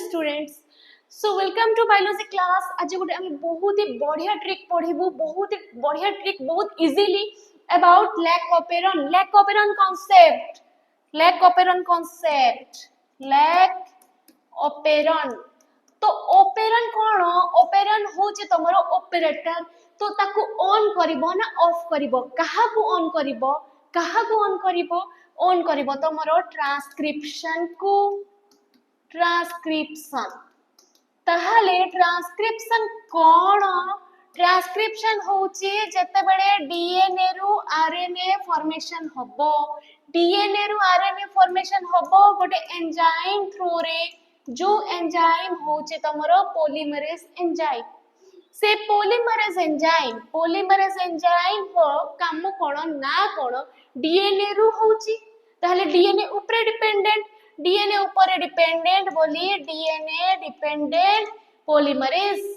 students. So welcome to biology class. आज गोटे हम बहुत ही बढ़िया ट्रिक पढ़िबू, बहुत ही बढ़िया ट्रिक, बहुत easily about lac operon concept. lac operon. तो operon कौन? operon होचे तमरो ऑपरेटर. तो ताकू ऑन करिवो ना ऑफ करिवो? कहा को ऑन करिवो? ऑन करिवो तमरो ट्रांसक्रिप्शन को. ट्रांसक्रिप्शन ताहले ट्रांसक्रिप्शन कोन? ट्रांसक्रिप्शन होची जते बेले डीएनए रु आरएनए फॉर्मेशन होबो. डीएनए रु आरएनए फॉर्मेशन होबो गोटे एंजाइम थ्रू रे. जो एंजाइम होची तमरो पॉलीमरेज एंजाइम. से पॉलीमरेज एंजाइम हो काम कोन ना कोन? डीएनए रु होची. ताहले डीएनए ऊपर डिपेंडेंट. डीएनए ऊपर डिपेंडेंट बोली DNA dependent polymerase.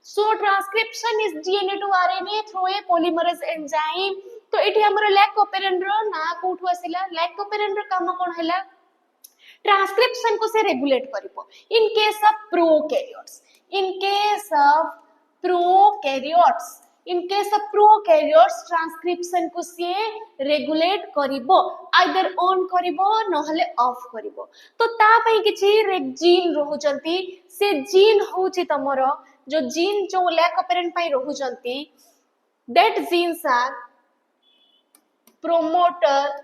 So transcription is DNA to RNA through a polymerase enzyme. तो इठी हमर lac operon रो ना कोठु आसिला? lac operon रो काम कोन हैला? ट्रांसक्रिप्शन को से रेगुलेट करिवो. In case of prokaryotes, transcription को से रेगुलेट करिवो, आइदर ऑन करिवो नहले ऑफ करिवो. तो ता पई किछि जीन रहउचंती. से जीन होची तमरो जो जीन जो लैक ऑपरेंट पई रहउचंती, that genes are promoter,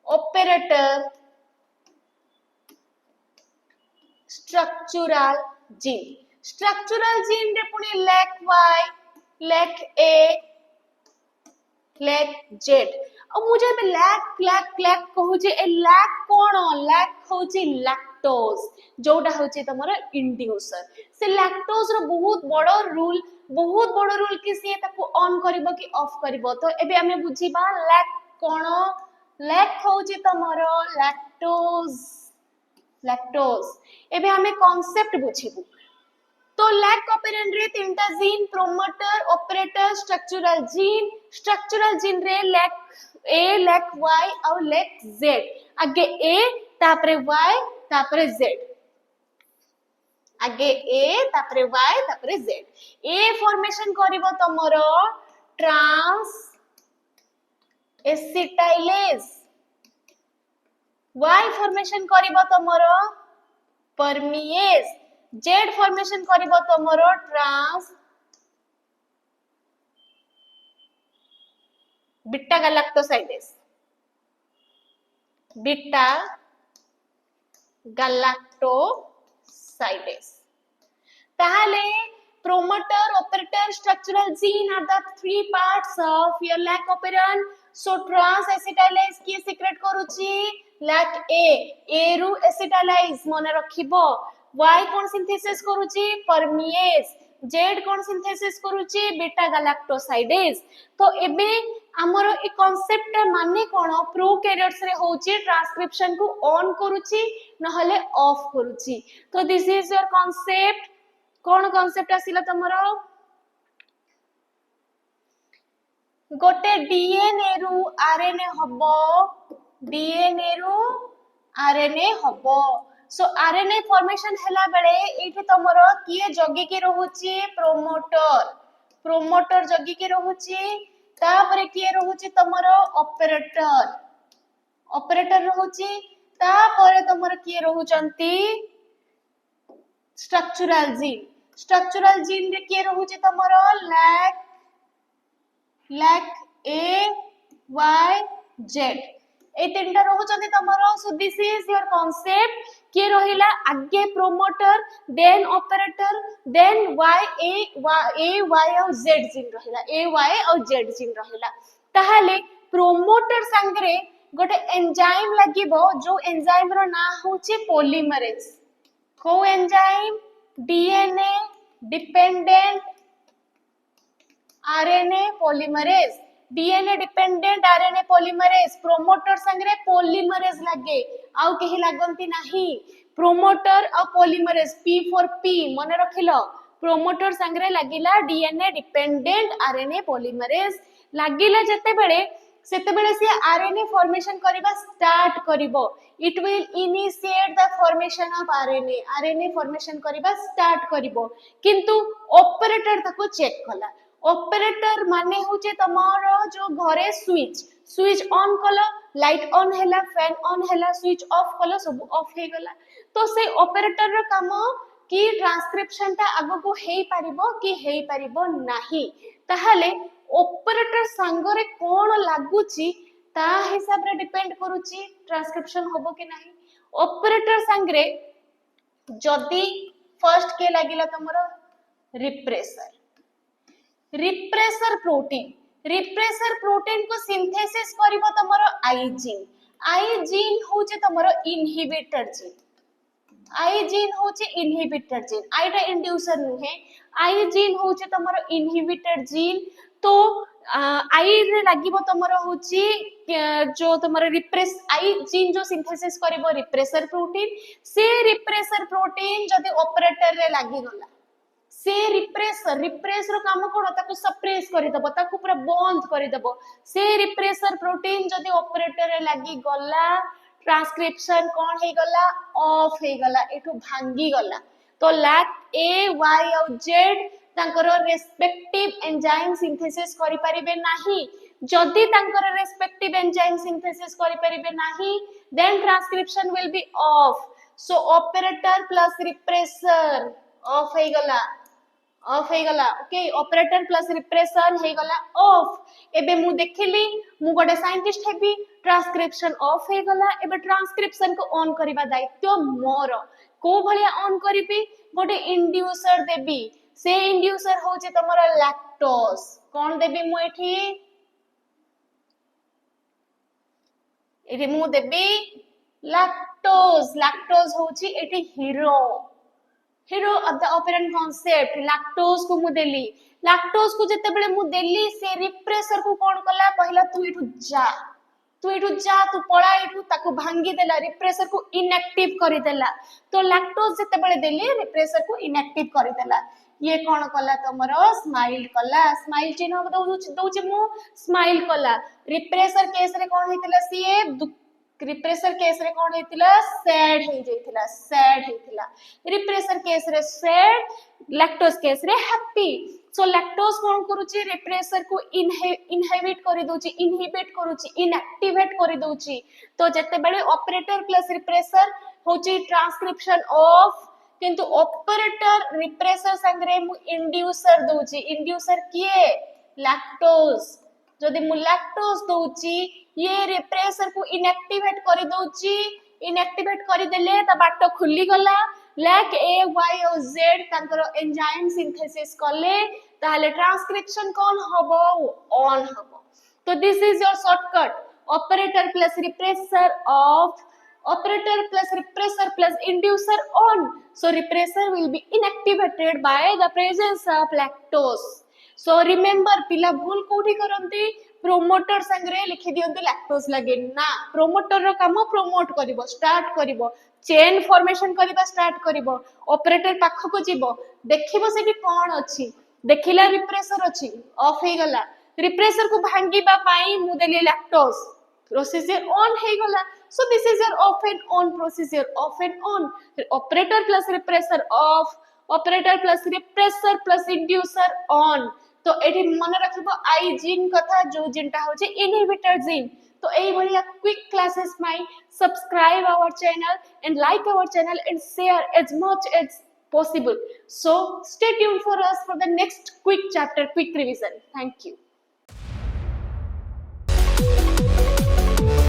operator, structural gene रे पुनी lac Y, lac A, lac Z. अब मुझे पे लैक कहू जे ए लैक कोन? लैक होची लैक्टोज, जोटा होची तमरो इंड्यूसर. से लैक्टोज रो बहुत बड़ो रूल कि से ताको ऑन करिवो कि ऑफ करिवो. तो एबे हमें बुझिबा लैक कोन? लैक होची तमरो लैक्टोज. एबे हमें कांसेप्ट बुझिबू. तो लैक ऑपरेन रे तीनटा gene, promoter, operator, structural gene रे लैक A, लैक Y और लैक Z. आगे A तापरे Y तापरे Z. आगे A तापरे Y तापरे Z. A फॉर्मेशन करिवो तमरो ट्रांस एसिटाइलेज. Y फॉर्मेशन करिवो तमरो परमिएज. Z फॉर्मेशन करिवो तमरो ट्रांस बीटा गैलेक्टोसाइडेज. ताहले promoter, operator, structural gene are the three parts of your lac operon. So trans-acetylase किए secrete करूची? lac A रु acetylase मन रखिबो. Y कोन synthesis करूची? permease. Z कोन synthesis करूची? Beta galactosidase. तो एबे हमरो ए कांसेप्ट माने कोन? प्रोकैरियोट्स रे होची ट्रांसक्रिप्शन को ऑन करूची नहले ऑफ करूची. तो दिस इज योर कांसेप्ट. कोन कांसेप्ट आसिला तमरो? गोटे डीएनए रु आरएनए हबो. सो आरएनए फॉर्मेशन हैला बेले एठी तमरो किए जगी के रहउची? प्रोमोटर जगी के रहउची. तापरे किए रहउची तमरो ऑपरेटर रहउची. तापरे तमरो किए रहउचंती? स्ट्रक्चरल जीन रे किए रहउची तमरो लैक A, Y, Z. ए तीनटा रहउचंती तमरो. So this is your concept. के रहिला आगे promoter, then operator, then A, Y और Z जीन रहिला. A, Y और Z जीन रहिला. ताहले प्रोमोटर संगरे गोटे एंजाइम लागिबो. जो एंजाइम रो ना होची पॉलीमरेज. को enzyme? DNA dependent RNA polymerase. DNA dependent RNA polymerase. Promoter संगरे पॉलीमरेज लागे, आउ केही लागंती नाही. प्रोमोटर और पॉलीमरेज P for P मन रखिलो. प्रोमोटर संगरे लागिला डीएनए डिपेंडेंट आरएनए पॉलीमरेज. लागिला जते बेले सेतेबेले से आरएनए फॉर्मेशन करबा स्टार्ट करिवो it will initiate the formation of RNA formation करबा स्टार्ट करिवो किंतु ऑपरेटर ताको चेक कला ऑपरेटर माने होचे तमारो जो घरे स्विच ऑन कलो लाइट ऑन हैला फैन ऑन हैला स्विच ऑफ कलो सब ऑफ हे गला तो से ऑपरेटर रो काम कि ट्रांसक्रिप्शन ता आगो को हेई पारिबो कि हेई पारिबो नाही ताहाले ऑपरेटर संगरे कोन लागुची ता हिसाब रे डिपेंड करूची ट्रांसक्रिप्शन होबो कि नाही ऑपरेटर संगरे जदी फर्स्ट के लागिला तमरो रिप्रेसर प्रोटीन को सिंथेसिस करिवो तमरो आई जीन होचे तमरो इनहिबिटर जीन आईटा इंड्यूसर नुहे आई जीन होचे तमरो इनहिबिटर जीन तो आई रे लागिवो तमरो होची जो तमरो आई जीन जो सिंथेसिस करिवो रिप्रेसर प्रोटीन से रिप्रेसर प्रोटीन जदी ऑपरेटर रे लागि गला से रिप्रेस रो काम कोन ताकू सप्रेस करि दबो ताकू पूरा बंद करि दबो से रिप्रेसर प्रोटीन जदी ऑपरेटर रे लागि गला ट्रांसक्रिप्शन कोन हे गला ऑफ हे गला एठू भांगी गला तो लैक ए वाई और जेड तांकर रेस्पेक्टिव एंजाइम सिंथेसिस करि परिबे नाही जदी तांकर रेस्पेक्टिव एंजाइम सिंथेसिस करि परिबे नाही then transcription will be off so operator plus repressor off हे गला ओके ऑपरेटर प्लस रिप्रेसर हे गला ऑफ एबे मु देखिली मु गोटे साइंटिस्ट हेबी ट्रांसक्रिप्शन ऑफ हे गला एबे ट्रांसक्रिप्शन को ऑन करिबा दायित्व मोर को भलिया ऑन करिबी गोटे इंड्यूसर देबी से इंड्यूसर होचे तमरा लैक्टोज कोन देबी मु एठी मु देबी लैक्टोज होची एठी hero of the operon concept lactose को मु देली लैक्टोज को जते बेले मु देली से रिप्रेसर को कोन कला कहला तू एठु जा तू पळा एठु ताको भांगी देला रिप्रेसर को इनएक्टिव करि देला तो लैक्टोज जते बेले देली रिप्रेसर को इनएक्टिव करि देला ये कोन कला तमरो स्माइल चिन्ह दउछि मु स्माइल कला रिप्रेसर केस रे कोन हेतिला सीए रिप्रेसर केस रे कोन हेतिला सैड हेतिला रिप्रेसर केस रे सैड लैक्टोज केस रे हैप्पी सो लैक्टोज कोन करूची रिप्रेसर को इनहिबिट करूची इनएक्टिवेट करि दउची तो जते बेले ऑपरेटर प्लस रिप्रेसर होची ट्रांसक्रिप्शन ऑफ किंतु ऑपरेटर रिप्रेसर संगरे मु इंड्यूसर किए लैक्टोज जदि मु लैक्टोज दउची ये रिप्रेसर को इनएक्टिवेट करि देले त बाट खुली गला लैक ए वाई और जेड तांकर एंजाइम सिंथेसिस करले ताले ट्रांसक्रिप्शन कोन हबो ऑन हबो तो this is your shortcut operator plus repressor of operator plus repressor plus inducer on so repressor will be inactivated by the presence of lactose so remember pila bhul कोठी करंती promoter संगरे लिखि दियंती lactose लगे ना promoter रो काम promote करिवो start करिवो chain formation करिबा start करिवो operator पाख को जीवो देखिबो सेठी कोन अछि देखिला repressor अछि off हे गला repressor को भांगीबा पाई मु देली lactose procedure on हे गला so this is your off and on procedure off and on operator plus repressor off operator plus repressor plus inducer on तो एठी मन रखिबो आई जीन कथा जो जीनटा होचे इनहिबिटर जीन तो एई भलिया क्विक क्लासेस माई subscribe our channel and like our channel and share as much as possible so stay tuned for us for the next quick chapter quick revision thank you